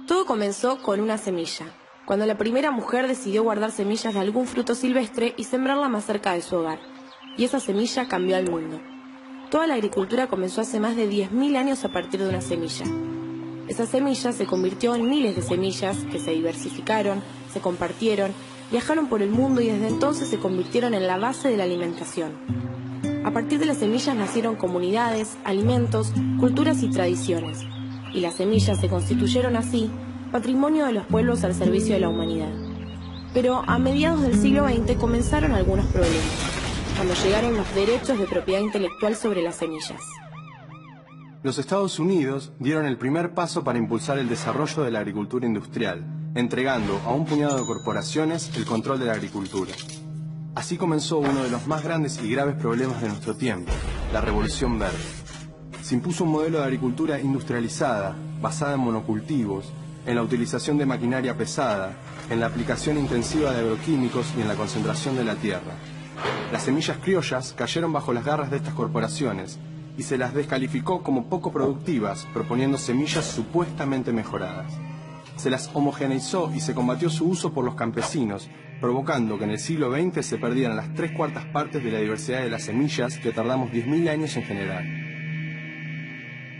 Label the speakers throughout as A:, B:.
A: Todo comenzó con una semilla, cuando la primera mujer decidió guardar semillas de algún fruto silvestre y sembrarla más cerca de su hogar. Y esa semilla cambió al mundo. Toda la agricultura comenzó hace más de 10.000 años a partir de una semilla. Esa semilla se convirtió en miles de semillas que se diversificaron, se compartieron, viajaron por el mundo y desde entonces se convirtieron en la base de la alimentación. A partir de las semillas nacieron comunidades, alimentos, culturas y tradiciones. Y las semillas se constituyeron así patrimonio de los pueblos al servicio de la humanidad. Pero a mediados del siglo XX comenzaron algunos problemas, cuando llegaron los derechos de propiedad intelectual sobre las semillas.
B: Los Estados Unidos dieron el primer paso para impulsar el desarrollo de la agricultura industrial, entregando a un puñado de corporaciones el control de la agricultura. Así comenzó uno de los más grandes y graves problemas de nuestro tiempo, la Revolución Verde. Se impuso un modelo de agricultura industrializada, basada en monocultivos, en la utilización de maquinaria pesada, en la aplicación intensiva de agroquímicos y en la concentración de la tierra. Las semillas criollas cayeron bajo las garras de estas corporaciones y se las descalificó como poco productivas, proponiendo semillas supuestamente mejoradas. Se las homogeneizó y se combatió su uso por los campesinos, provocando que en el siglo XX se perdieran las 3/4 partes de la diversidad de las semillas que tardamos 10.000 años en generar.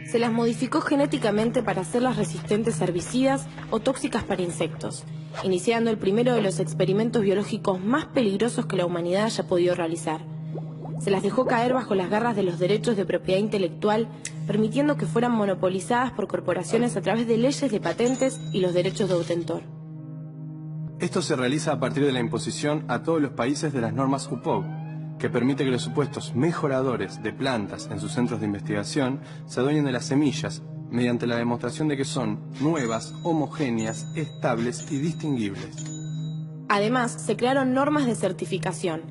A: Se las modificó genéticamente para hacerlas resistentes a herbicidas o tóxicas para insectos, iniciando el primero de los experimentos biológicos más peligrosos que la humanidad haya podido realizar. Se las dejó caer bajo las garras de los derechos de propiedad intelectual, permitiendo que fueran monopolizadas por corporaciones a través de leyes de patentes y los derechos de autor.
B: Esto se realiza a partir de la imposición a todos los países de las normas UPOV, que permite que los supuestos mejoradores de plantas en sus centros de investigación se adueñen de las semillas mediante la demostración de que son nuevas, homogéneas, estables y distinguibles.
A: Además, se crearon normas de certificación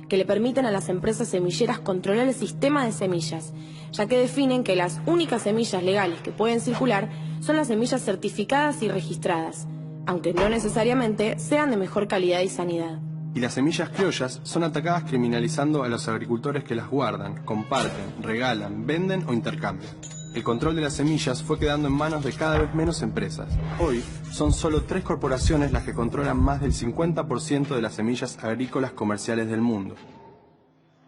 A: que le permiten a las empresas semilleras controlar el sistema de semillas, ya que definen que las únicas semillas legales que pueden circular son las semillas certificadas y registradas, aunque no necesariamente sean de mejor calidad y sanidad.
B: Y las semillas criollas son atacadas criminalizando a los agricultores que las guardan, comparten, regalan, venden o intercambian. El control de las semillas fue quedando en manos de cada vez menos empresas. Hoy son solo 3 corporaciones las que controlan más del 50% de las semillas agrícolas comerciales del mundo.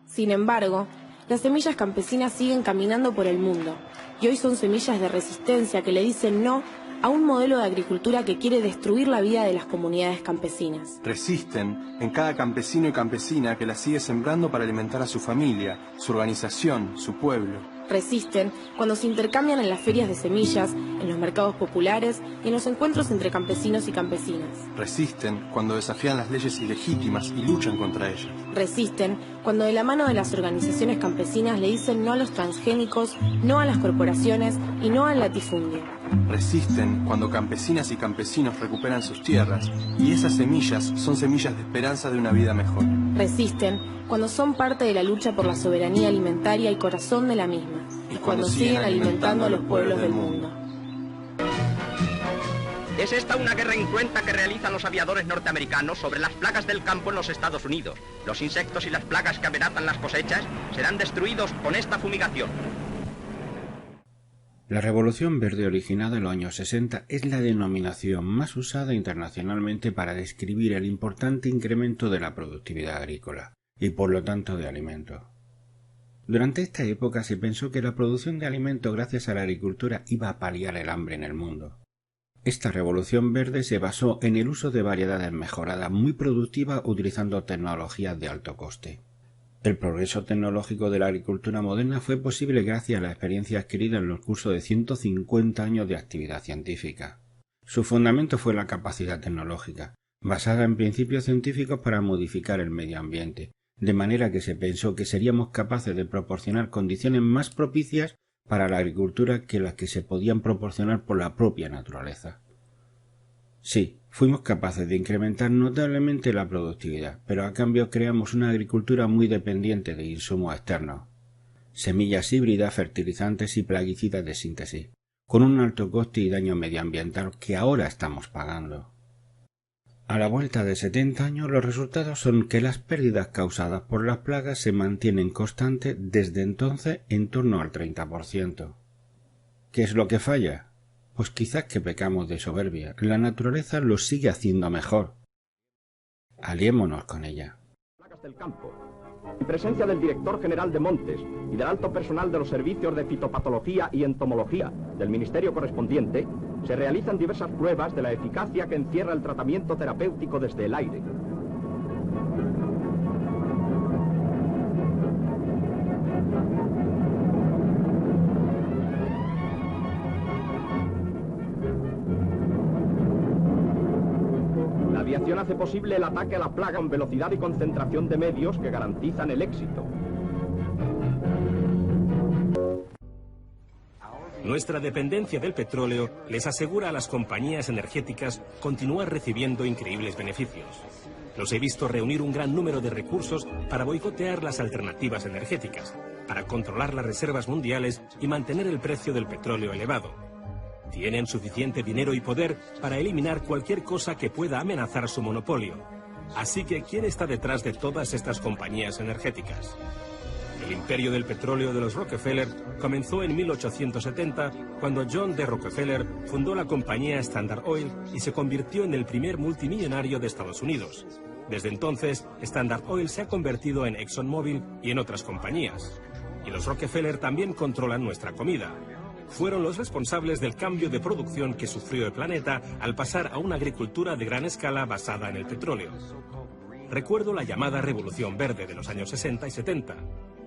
A: Sin embargo, las semillas campesinas siguen caminando por el mundo y hoy son semillas de resistencia que le dicen no a un modelo de agricultura que quiere destruir la vida de las comunidades campesinas.
B: Resisten en cada campesino y campesina que las sigue sembrando para alimentar a su familia, su organización, su pueblo.
A: Resisten cuando se intercambian en las ferias de semillas, en los mercados populares y en los encuentros entre campesinos y campesinas.
B: Resisten cuando desafían las leyes ilegítimas y luchan contra ellas.
A: Resisten cuando de la mano de las organizaciones campesinas le dicen no a los transgénicos, no a las corporaciones y no al latifundio.
B: Resisten cuando campesinas y campesinos recuperan sus tierras y esas semillas son semillas de esperanza de una vida mejor.
A: Resisten cuando son parte de la lucha por la soberanía alimentaria y corazón de la misma, y cuando siguen alimentando a los pueblos del mundo.
C: Es esta una guerra incruenta que realizan los aviadores norteamericanos sobre las plagas del campo en los Estados Unidos. Los insectos y las plagas que amenazan las cosechas serán destruidos con esta fumigación.
D: La Revolución Verde originada en los años 60 es la denominación más usada internacionalmente para describir el importante incremento de la productividad agrícola y por lo tanto de alimentos. Durante esta época se pensó que la producción de alimentos gracias a la agricultura iba a paliar el hambre en el mundo. Esta Revolución Verde se basó en el uso de variedades mejoradas muy productivas utilizando tecnologías de alto coste. El progreso tecnológico de la agricultura moderna fue posible gracias a la experiencia adquirida en los cursos de 150 años de actividad científica. Su fundamento fue la capacidad tecnológica, basada en principios científicos para modificar el medio ambiente, de manera que se pensó que seríamos capaces de proporcionar condiciones más propicias para la agricultura que las que se podían proporcionar por la propia naturaleza. Sí, fuimos capaces de incrementar notablemente la productividad, pero a cambio creamos una agricultura muy dependiente de insumos externos, semillas híbridas, fertilizantes y plaguicidas de síntesis, con un alto coste y daño medioambiental que ahora estamos pagando. A la vuelta de 70 años los resultados son que las pérdidas causadas por las plagas se mantienen constantes desde entonces en torno al 30%. ¿Qué es lo que falla? Pues quizás que pecamos de soberbia. La naturaleza lo sigue haciendo mejor. Aliémonos con ella.
C: Del campo. En presencia del director general de Montes y del alto personal de los servicios de fitopatología y entomología del ministerio correspondiente, se realizan diversas pruebas de la eficacia que encierra el tratamiento terapéutico desde el aire. La aviación hace posible el ataque a la plaga con velocidad y concentración de medios que garantizan el éxito.
E: Nuestra dependencia del petróleo les asegura a las compañías energéticas continuar recibiendo increíbles beneficios. Los he visto reunir un gran número de recursos para boicotear las alternativas energéticas, para controlar las reservas mundiales y mantener el precio del petróleo elevado. Tienen suficiente dinero y poder para eliminar cualquier cosa que pueda amenazar su monopolio. Así que, ¿quién está detrás de todas estas compañías energéticas? El imperio del petróleo de los Rockefeller comenzó en 1870, cuando John D. Rockefeller fundó la compañía Standard Oil y se convirtió en el primer multimillonario de Estados Unidos. Desde entonces, Standard Oil se ha convertido en ExxonMobil y en otras compañías. Y los Rockefeller también controlan nuestra comida. Fueron los responsables del cambio de producción que sufrió el planeta al pasar a una agricultura de gran escala basada en el petróleo. Recuerdo la llamada Revolución Verde de los años 60 y 70.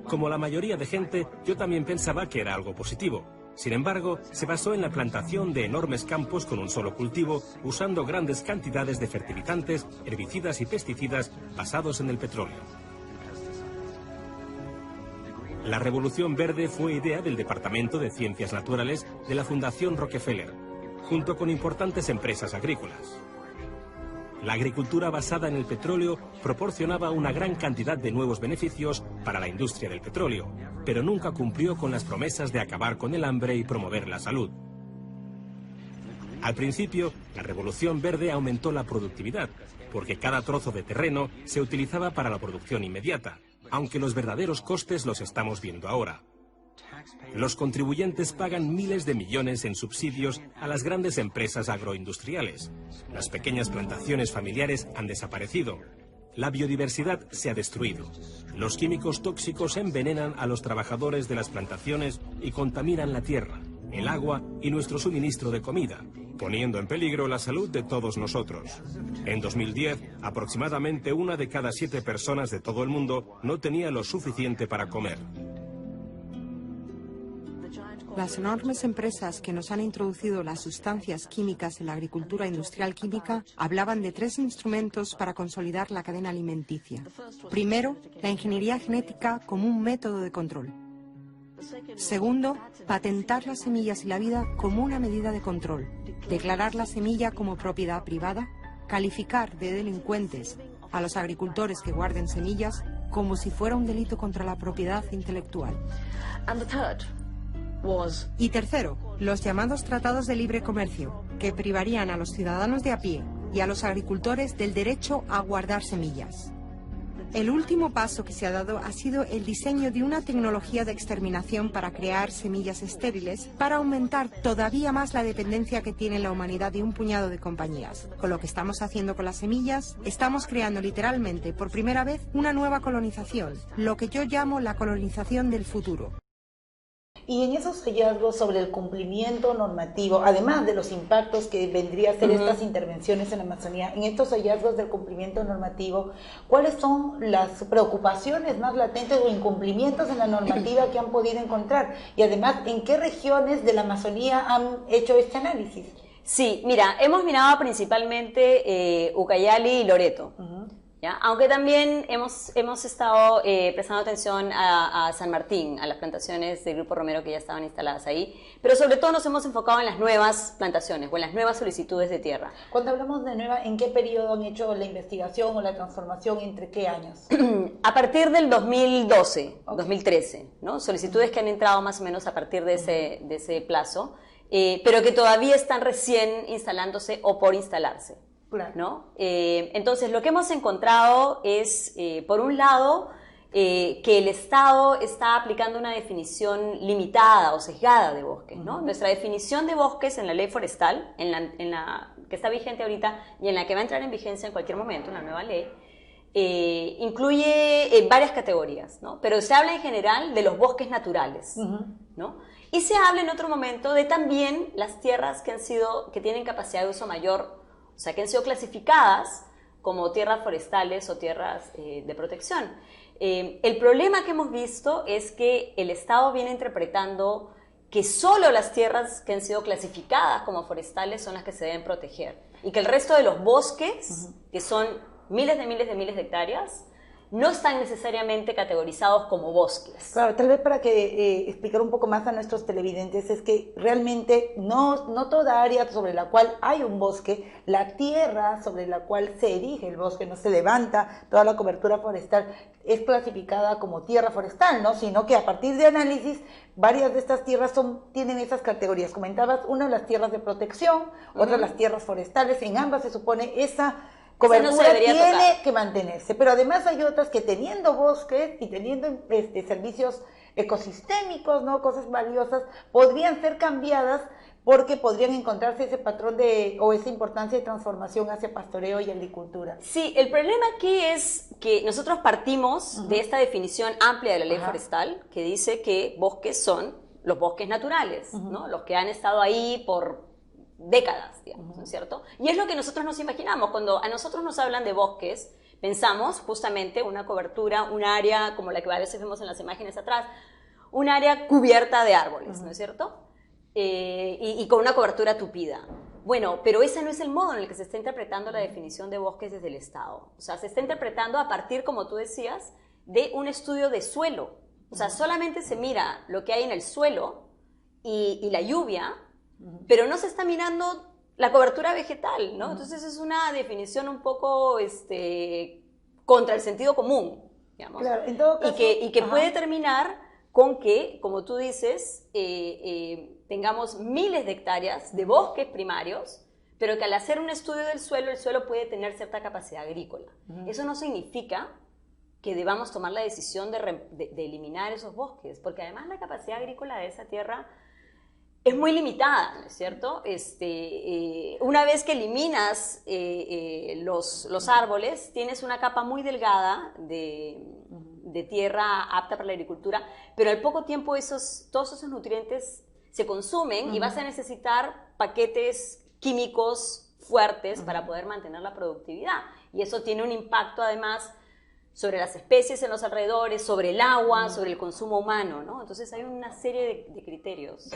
E: Como la mayoría de gente, yo también pensaba que era algo positivo. Sin embargo, se basó en la plantación de enormes campos con un solo cultivo, usando grandes cantidades de fertilizantes, herbicidas y pesticidas basados en el petróleo. La Revolución Verde fue idea del Departamento de Ciencias Naturales de la Fundación Rockefeller, junto con importantes empresas agrícolas. La agricultura basada en el petróleo proporcionaba una gran cantidad de nuevos beneficios para la industria del petróleo, pero nunca cumplió con las promesas de acabar con el hambre y promover la salud. Al principio, la Revolución Verde aumentó la productividad, porque cada trozo de terreno se utilizaba para la producción inmediata, aunque los verdaderos costes los estamos viendo ahora. Los contribuyentes pagan miles de millones en subsidios a las grandes empresas agroindustriales. Las pequeñas plantaciones familiares han desaparecido. La biodiversidad se ha destruido. Los químicos tóxicos envenenan a los trabajadores de las plantaciones y contaminan la tierra, el agua y nuestro suministro de comida, poniendo en peligro la salud de todos nosotros. En 2010, aproximadamente 1 de cada 7 personas de todo el mundo no tenía lo suficiente para comer.
F: Las enormes empresas que nos han introducido las sustancias químicas en la agricultura industrial química hablaban de 3 instrumentos para consolidar la cadena alimenticia. Primero, la ingeniería genética como un método de control. Segundo, patentar las semillas y la vida como una medida de control. Declarar la semilla como propiedad privada. Calificar de delincuentes a los agricultores que guarden semillas como si fuera un delito contra la propiedad intelectual. Y tercero, los llamados tratados de libre comercio, que privarían a los ciudadanos de a pie y a los agricultores del derecho a guardar semillas. El último paso que se ha dado ha sido el diseño de una tecnología de exterminación para crear semillas estériles para aumentar todavía más la dependencia que tiene la humanidad de un puñado de compañías. Con lo que estamos haciendo con las semillas, estamos creando literalmente por primera vez una nueva colonización, lo que yo llamo la colonización del futuro.
G: Y en esos hallazgos sobre el cumplimiento normativo, además de los impactos que vendría a ser estas intervenciones en la Amazonía, en estos hallazgos del cumplimiento normativo, ¿cuáles son las preocupaciones más latentes o incumplimientos en la normativa que han podido encontrar? Y además, ¿en qué regiones de la Amazonía han hecho este análisis?
H: Sí, mira, hemos mirado principalmente Ucayali y Loreto. ¿Ya? Aunque también hemos estado prestando atención a San Martín, a las plantaciones del Grupo Romero que ya estaban instaladas ahí, pero sobre todo nos hemos enfocado en las nuevas plantaciones o en las nuevas solicitudes de tierra.
G: Cuando hablamos de nueva, ¿en qué periodo han hecho la investigación o la transformación? ¿Entre qué años?
H: A partir del 2012, 2013, ¿no? Solicitudes que han entrado más o menos a partir de ese plazo, pero que todavía están recién instalándose o por instalarse.
G: Claro.
H: ¿No? Entonces, lo que hemos encontrado es, por un lado, que el Estado está aplicando una definición limitada o sesgada de bosques, ¿no? Nuestra definición de bosques en la ley forestal, en la que está vigente ahorita y en la que va a entrar en vigencia en cualquier momento, una nueva ley, incluye varias categorías, ¿no? Pero se habla en general de los bosques naturales, ¿no? Y se habla en otro momento de también las tierras que tienen capacidad de uso mayor, o sea, que han sido clasificadas como tierras forestales o tierras de protección. El problema que hemos visto es que el Estado viene interpretando que solo las tierras que han sido clasificadas como forestales son las que se deben proteger y que el resto de los bosques, que son miles de hectáreas, no están necesariamente categorizados como bosques.
G: Claro, tal vez para que explicar un poco más a nuestros televidentes, es que realmente no toda área sobre la cual hay un bosque, la tierra sobre la cual se erige el bosque, no se levanta toda la cobertura forestal, es clasificada como tierra forestal, ¿no? Sino que a partir de análisis, varias de estas tierras tienen esas categorías. Comentabas, una las tierras de protección, otra las tierras forestales, en ambas se supone esa cobertura tiene que mantenerse, pero además hay otras que teniendo bosques y teniendo servicios ecosistémicos, ¿no? Cosas valiosas, podrían ser cambiadas porque podrían encontrarse ese patrón o esa importancia de transformación hacia pastoreo y agricultura.
H: Sí, el problema aquí es que nosotros partimos de esta definición amplia de la ley forestal que dice que bosques son los bosques naturales, ¿no? Los que han estado ahí por décadas, digamos, ¿no es cierto? Y es lo que nosotros nos imaginamos. Cuando a nosotros nos hablan de bosques, pensamos justamente una cobertura, un área como la que a veces vemos en las imágenes atrás, un área cubierta de árboles, ¿no es cierto? Y con una cobertura tupida. Bueno, pero ese no es el modo en el que se está interpretando la definición de bosques desde el Estado. O sea, se está interpretando a partir, como tú decías, de un estudio de suelo. O sea, solamente se mira lo que hay en el suelo y la lluvia, pero no se está mirando la cobertura vegetal, ¿no? Entonces es una definición un poco contra el sentido común, digamos. Claro, en todo caso, y que puede terminar con que, como tú dices, tengamos miles de hectáreas de bosques primarios, pero que al hacer un estudio del suelo, el suelo puede tener cierta capacidad agrícola. Eso no significa que debamos tomar la decisión de eliminar esos bosques, porque además la capacidad agrícola de esa tierra es muy limitada, ¿no es cierto? Una vez que eliminas los árboles, tienes una capa muy delgada de tierra apta para la agricultura, pero al poco tiempo todos esos nutrientes se consumen y vas a necesitar paquetes químicos fuertes para poder mantener la productividad. Y eso tiene un impacto además sobre las especies en los alrededores, sobre el agua, sobre el consumo humano, ¿no? Entonces hay una serie de criterios.